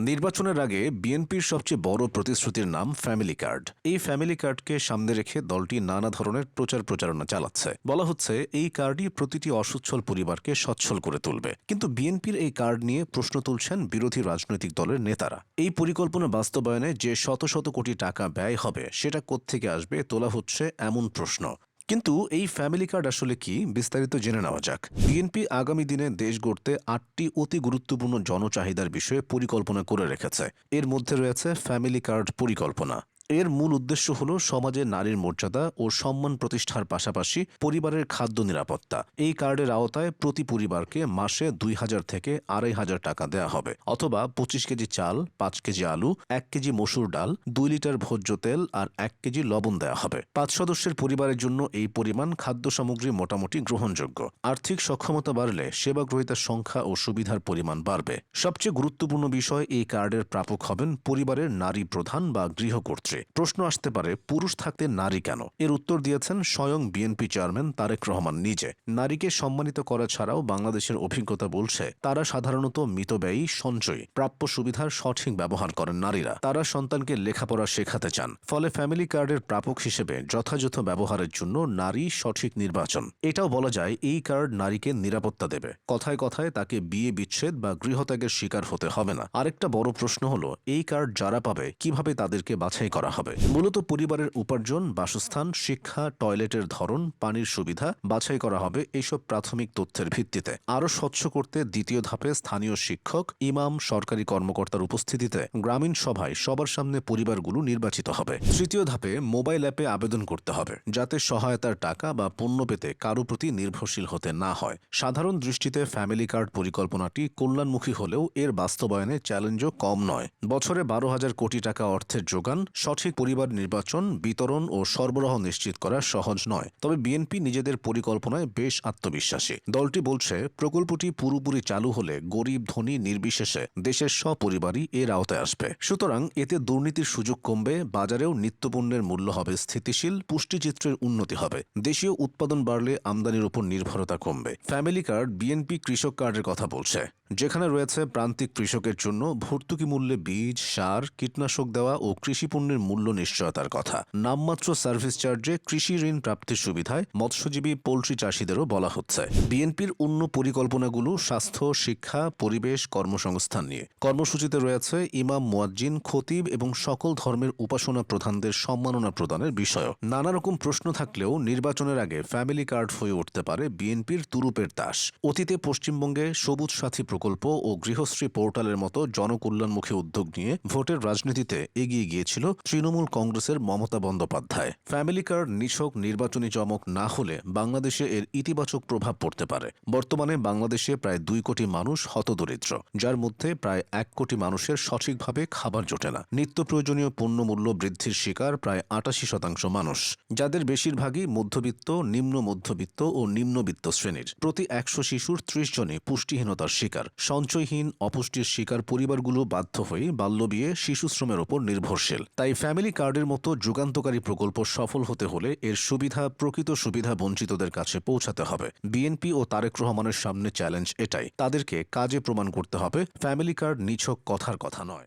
নির্বাচনের আগে বিএনপির সবচেয়ে বড় প্রতিশ্রুতির নাম ফ্যামিলি কার্ড। এই ফ্যামিলি কার্ডকে সামনে রেখে দলটি নানা ধরনের প্রচারণা চালাচ্ছে। বলা হচ্ছে এই কার্ডই প্রতিটি অসচ্ছল পরিবারকে সচ্ছল করে তুলবে। কিন্তু বিএনপির এই কার্ড নিয়ে প্রশ্ন তুলছেন বিরোধী রাজনৈতিক দলের নেতারা। এই পরিকল্পনা বাস্তবায়নে যে শত শত কোটি টাকা ব্যয় হবে সেটা কোত্থেকে আসবে তোলা হচ্ছে এমন প্রশ্ন। কিন্তু এই ফ্যামিলি কার্ড আসলে কি, বিস্তারিত জেনে নেওয়া যাক। বিএনপি আগামী দিনে দেশ গড়তে ৮টি অতি গুরুত্বপূর্ণ জনচাহিদার বিষয়ে পরিকল্পনা করে রেখেছে। এর মধ্যে রয়েছে ফ্যামিলি কার্ড পরিকল্পনা। এর মূল উদ্দেশ্য হল সমাজে নারীর মর্যাদা ও সম্মান প্রতিষ্ঠার পাশাপাশি পরিবারের খাদ্য নিরাপত্তা। এই কার্ডের আওতায় প্রতি পরিবারকে মাসে ২,০০০ থেকে ২,৫০০ টাকা দেয়া হবে, অথবা ২৫ কেজি চাল, ৫ কেজি আলু, ১ কেজি মসুর ডাল, ২ লিটার ভোজ্য তেল আর ১ কেজি লবণ দেয়া হবে। ৫ সদস্যের পরিবারের জন্য এই পরিমাণ খাদ্য সামগ্রী মোটামুটি গ্রহণযোগ্য। আর্থিক সক্ষমতা বাড়লে সেবাগ্রহীতার সংখ্যা ও সুবিধার পরিমাণ বাড়বে। সবচেয়ে গুরুত্বপূর্ণ বিষয়, এই কার্ডের প্রাপক হবেন পরিবারের নারী প্রধান বা গৃহকর্ত্রী। প্রশ্ন আসতে পারে, পুরুষ থাকতে নারী কেন? এর উত্তর দিয়েছেন স্বয়ং বিএনপি চেয়ারম্যান তারেক রহমান নিজে। নারীকে সম্মানিত করা ছাড়াও বাংলাদেশের অভিজ্ঞতা বলছে তারা সাধারণত মিতব্যয়ী, সঞ্চয়ী, প্রাপ্য সুবিধার সঠিক ব্যবহার করেন নারীরা। তারা সন্তানকে লেখাপড়া শেখাতে চান। ফলে ফ্যামিলি কার্ডের প্রাপক হিসেবে যথাযথ ব্যবহারের জন্য নারী সঠিক নির্বাচন। এটাও বলা যায় এই কার্ড নারীকে নিরাপত্তা দেবে। কথায় কথায় তাকে বিয়ে বিচ্ছেদ বা গৃহত্যাগের শিকার হতে হবে না। আরেকটা বড় প্রশ্ন হলো, এই কার্ড যারা পাবে কিভাবে তাদেরকে বাছাই করা হবে? মূলত পরিবারের উপার্জন, বাসস্থান, শিক্ষা, টয়লেটের ধরন, পানির সুবিধা বাছাই করা হবে এইসব প্রাথমিক তথ্যের ভিত্তিতে। আরও স্বচ্ছ করতে দ্বিতীয় ধাপে স্থানীয় শিক্ষক, ইমাম, সরকারি কর্মকর্তার উপস্থিতিতে গ্রামীণ সভায় সবার সামনে পরিবারগুলো নির্বাচিত হবে। তৃতীয় ধাপে মোবাইল অ্যাপে আবেদন করতে হবে, যাতে সহায়তার টাকা বা পণ্য পেতে কারো প্রতি নির্ভরশীল হতে না হয়। সাধারণ দৃষ্টিতে ফ্যামিলি কার্ড পরিকল্পনাটি কল্যাণমুখী হলেও এর বাস্তবায়নে চ্যালেঞ্জও কম নয়। বছরে ১২,০০০ কোটি টাকা অর্থের যোগান, সঠিক পরিবার নির্বাচন, বিতরণ ও সরবরাহ নিশ্চিত করা সহজ নয়। তবে বিএনপি নিজেদের পরিকল্পনায় বেশ আত্মবিশ্বাসী। দলটি বলছে, প্রকল্পটি পুরোপুরি চালু হলে গরিব ধনী নির্বিশেষে দেশের সপরিবারই এর আওতায় আসবে। সুতরাং এতে দুর্নীতির সুযোগ কমবে, বাজারেও নিত্যপণ্যের মূল্য হবে স্থিতিশীল, পুষ্টিচিত্রের উন্নতি হবে। দেশীয় উৎপাদন বাড়লে আমদানির উপর নির্ভরতা কমবে। ফ্যামিলি কার্ড বিএনপি কৃষক কার্ডের কথা বলছে, যেখানে রয়েছে প্রান্তিক কৃষকের জন্য ভর্তুকি মূল্যে বীজ, সার, কীটনাশক দেওয়া ও কৃষিপণ্যের মূল্য নিশ্চয়তার কথা। নামমাত্র সার্ভিস চার্জে কৃষি ঋণ প্রাপ্তির সুবিধায় মৎস্যজীবী, পোলট্রি চাষিদেরও বলা হচ্ছে। বিএনপির অন্য পরিকল্পনাগুলো স্বাস্থ্য, শিক্ষা, পরিবেশ, কর্মসংস্থান নিয়ে। কর্মসূচিতে রয়েছে ইমাম, মুয়াজ্জিন, খতিব এবং সকল ধর্মের উপাসনা প্রধানদের সম্মাননা প্রদানের বিষয়ও। নানা রকম প্রশ্ন থাকলেও নির্বাচনের আগে ফ্যামিলি কার্ড হয়ে উঠতে পারে বিএনপির তুরুপের তাস। অতীতে পশ্চিমবঙ্গে সবুজ সাথী প্রকল্প ও গৃহশ্রী পোর্টালের মতো জনকল্যাণমুখী উদ্যোগ নিয়ে ভোটের রাজনীতিতে এগিয়ে গিয়েছিল তৃণমূল কংগ্রেসের মমতা বন্দ্যোপাধ্যায়। ফ্যামিলি কার্ড নিছক নির্বাচনী চমক না হলে বাংলাদেশে এর ইতিবাচক প্রভাব পড়তে পারে। বর্তমানে বাংলাদেশে প্রায় ২ কোটি মানুষ হতদরিদ্র, যার মধ্যে প্রায় ১ কোটি মানুষের সঠিকভাবে খাবার জোটে না। নিত্য প্রয়োজনীয় পণ্যমূল্য বৃদ্ধির শিকার প্রায় ৮৮% মানুষ, যাদের বেশিরভাগই মধ্যবিত্ত, নিম্ন মধ্যবিত্ত ও নিম্নবিত্ত শ্রেণীর। প্রতি ১০০ শিশুর ৩০ জনই পুষ্টিহীনতার শিকার। সঞ্চয়হীন, অপুষ্টির শিকার পরিবারগুলো বাধ্য হয়ে বাল্যবিয়ে, শিশুশ্রমের ওপর নির্ভরশীল। তাই ফ্যামিলি কার্ডের মতো যুগান্তকারী প্রকল্প সফল হতে হলে এর সুবিধা প্রকৃত সুবিধা বঞ্চিতদের কাছে পৌঁছাতে হবে। বিএনপি ও তারেক রহমানের সামনে চ্যালেঞ্জ এটাই, তাদেরকে কাজে প্রমাণ করতে হবে ফ্যামিলি কার্ড নিছক কথার কথা নয়।